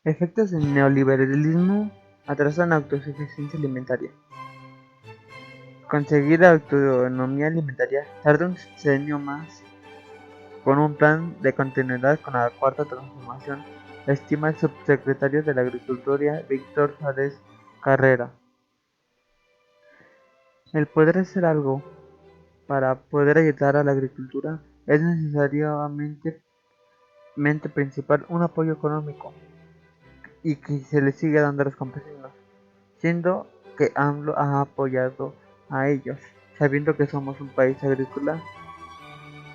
Efectos del neoliberalismo atrasan la autosuficiencia alimentaria. Conseguir la autonomía alimentaria tarda un sexenio más con un plan de continuidad con la cuarta transformación, estima el subsecretario de la Agricultura Víctor Suárez Carrera. El poder hacer algo para poder ayudar a la agricultura es necesariamente principal un apoyo económico y que se le sigue dando a los campesinos, siendo que AMLO ha apoyado a ellos, sabiendo que somos un país agrícola,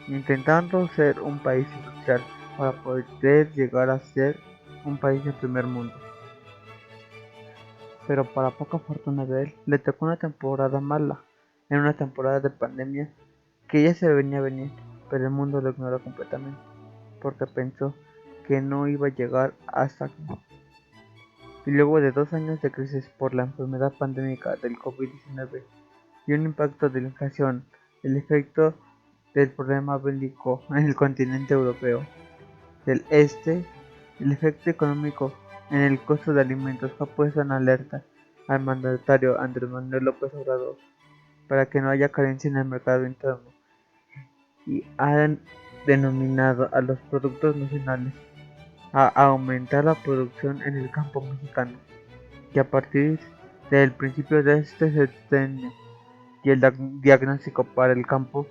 intentando ser un país industrial para poder llegar a ser un país de primer mundo. Pero para poca fortuna de él, le tocó una temporada mala, en una temporada de pandemia que ya se venía a venir, pero el mundo lo ignoró completamente, porque pensó que no iba a llegar hasta aquí. Y luego de 2 años de crisis por la enfermedad pandémica del COVID-19 y un impacto de la inflación, el efecto del problema bélico en el continente europeo del este, el efecto económico en el costo de alimentos ha puesto en alerta al mandatario Andrés Manuel López Obrador para que no haya carencia en el mercado interno y han denominado a los productos nacionales a aumentar la producción en el campo mexicano, y a partir del principio de este sexenio y el diagnóstico para el campo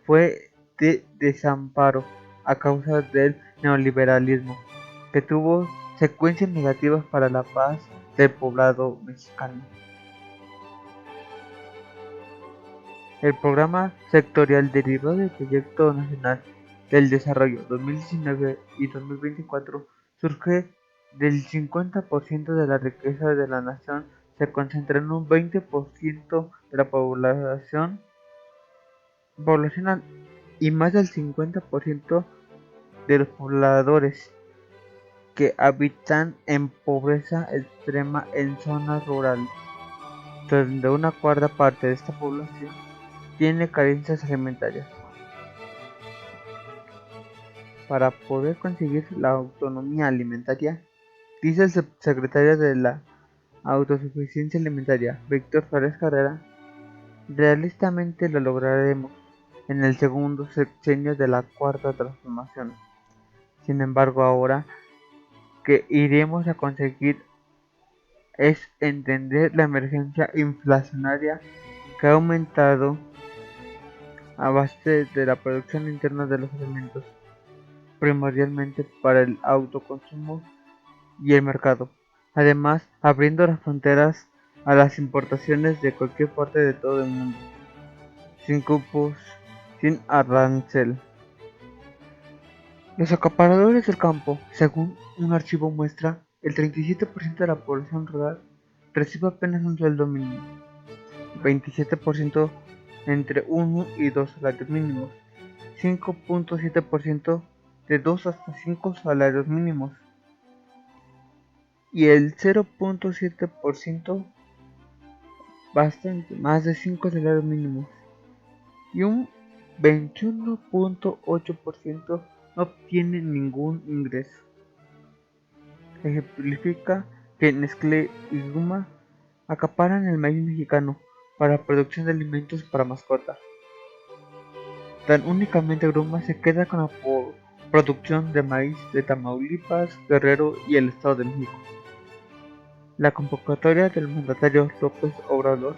fue de desamparo a causa del neoliberalismo, que tuvo secuencias negativas para la paz del poblado mexicano. El programa sectorial derivado del Proyecto Nacional del Desarrollo 2019 y 2024 surge del 50% de la riqueza de la nación se concentra en un 20% de la población y más del 50% de los pobladores que habitan en pobreza extrema en zonas rurales, donde una cuarta parte de esta población tiene carencias alimentarias. Para poder conseguir la autonomía alimentaria, dice el subsecretario de la Autosuficiencia Alimentaria, Víctor Suárez Carrera, realistamente lo lograremos en el segundo sexenio de la cuarta transformación. Sin embargo, ahora que iremos a conseguir es entender la emergencia inflacionaria que ha aumentado a base de la producción interna de los alimentos, primordialmente para el autoconsumo y el mercado, además abriendo las fronteras a las importaciones de cualquier parte de todo el mundo, sin cupos, sin arancel. Los acaparadores del campo, según un archivo muestra, el 37% de la población rural recibe apenas un sueldo mínimo, 27% entre 1 y 2 salarios mínimos, 5.7% de 2 hasta 5 salarios mínimos y el 0.7% bastante más de 5 salarios mínimos y un 21.8% no obtiene ningún ingreso. Ejemplifica que Nestlé y Gruma acaparan el maíz mexicano para la producción de alimentos para mascotas. Tan únicamente Gruma se queda con la producción de maíz de Tamaulipas, Guerrero y el Estado de México. La convocatoria del mandatario López Obrador,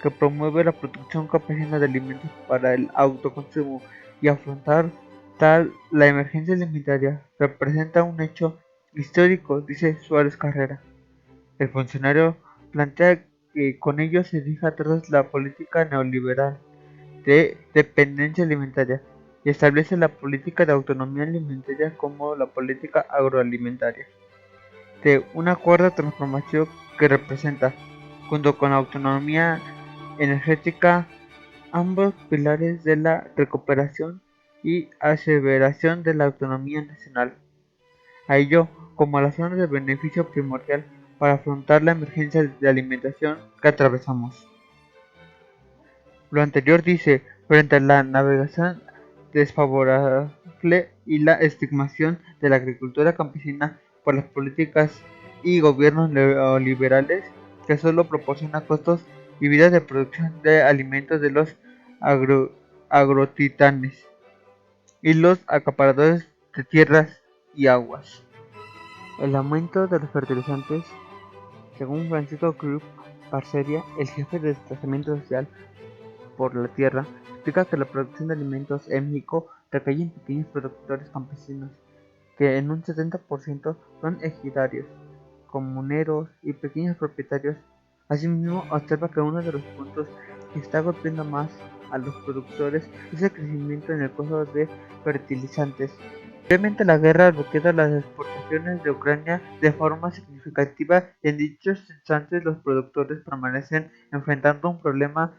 que promueve la producción campesina de alimentos para el autoconsumo y afrontar tal la emergencia alimentaria, representa un hecho histórico, dice Suárez Carrera. El funcionario plantea que con ello se deja atrás la política neoliberal de dependencia alimentaria y establece la política de autonomía alimentaria como la política agroalimentaria de una cuarta transformación que representa, junto con la autonomía energética, ambos pilares de la recuperación y aseveración de la autonomía nacional, a ello como la zona de beneficio primordial para afrontar la emergencia de alimentación que atravesamos. Lo anterior dice, frente a la navegación desfavorable y la estigmación de la agricultura campesina por las políticas y gobiernos neoliberales que solo proporciona costos y vidas de producción de alimentos de los agrotitanes y los acaparadores de tierras y aguas. El aumento de los fertilizantes, según Francisco Cruz Parceria, el jefe de desplazamiento social por la tierra, explica que la producción de alimentos en México recae en pequeños productores campesinos, que en un 70% son ejidarios, comuneros y pequeños propietarios. Asimismo, observa que uno de los puntos que está golpeando más a los productores es el crecimiento en el costo de fertilizantes. Previamente la guerra bloqueó las exportaciones de Ucrania de forma significativa y en dichos instantes los productores permanecen enfrentando un problema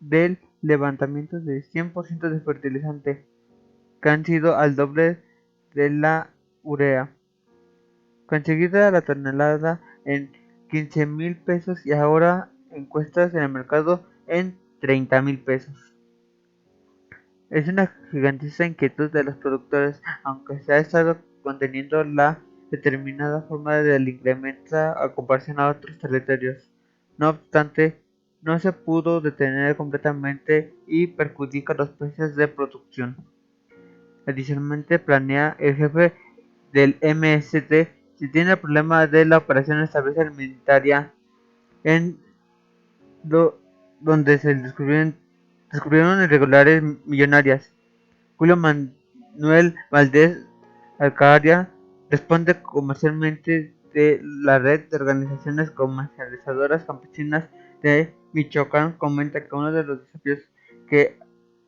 del levantamiento de 100% de fertilizante, que han sido al doble de la urea, conseguida la tonelada en 15,000 pesos y ahora encuestas en el mercado en 30,000 pesos. Es una gigantesca inquietud de los productores, aunque se ha estado conteniendo la determinada forma del incremento a comparación a otros territorios. No obstante, no se pudo detener completamente y perjudica los precios de producción. Adicionalmente, planea el jefe del MST si tiene el problema de la Operación Estabilidad Alimentaria en donde se descubrieron irregularidades millonarias. Julio Manuel Valdés Alcaria responde comercialmente de la red de organizaciones comercializadoras campesinas de Michoacán. Comenta que uno de los desafíos que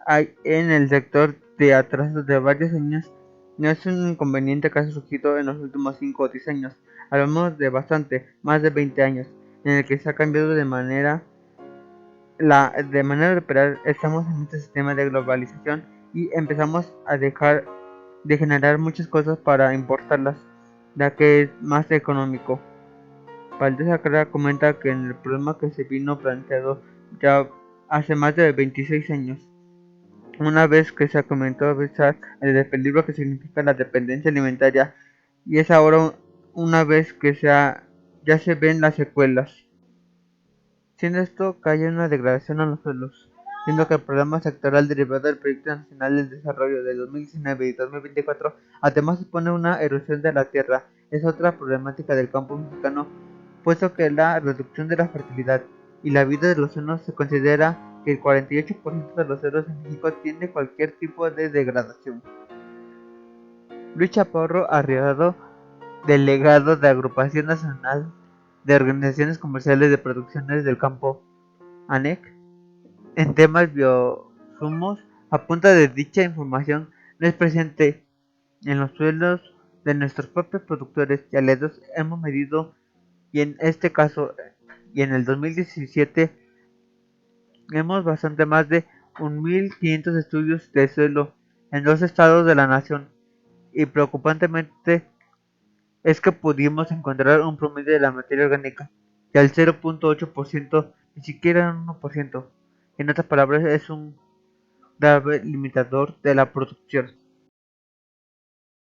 hay en el sector de atrasos de varios años no es un inconveniente que ha surgido en los últimos 5 o 10 años, hablamos de bastante, más de 20 años, en el que se ha cambiado de manera de operar. Estamos en este sistema de globalización y empezamos a dejar de generar muchas cosas para importarlas, ya que es más económico. Valdés Acra comenta que en el problema que se vino planteado ya hace más de 26 años, una vez que se comentó a pesar el peligro que significa la dependencia alimentaria, y es ahora una vez que ya se ven las secuelas. Siendo esto que hay una degradación en los suelos, siendo que el programa sectoral derivado del Proyecto Nacional del Desarrollo de 2019 y 2024 además supone una erosión de la tierra. Es otra problemática del campo mexicano, puesto que la reducción de la fertilidad y la vida de los suelos se considera que el 48% de los suelos en México tiene cualquier tipo de degradación. Luis Chaparro Arriagado, delegado de Agrupación Nacional de Organizaciones Comerciales de Producciones del Campo, ANEC, en temas biosumos, apunta de dicha información no es presente en los suelos de nuestros propios productores y aliados. Hemos medido y en este caso y en el 2017 hemos bastante más de 1,500 estudios de suelo en 2 estados de la nación, y preocupantemente es que pudimos encontrar un promedio de la materia orgánica del 0.8%, ni siquiera un 1%. En otras palabras, es un grave limitador de la producción.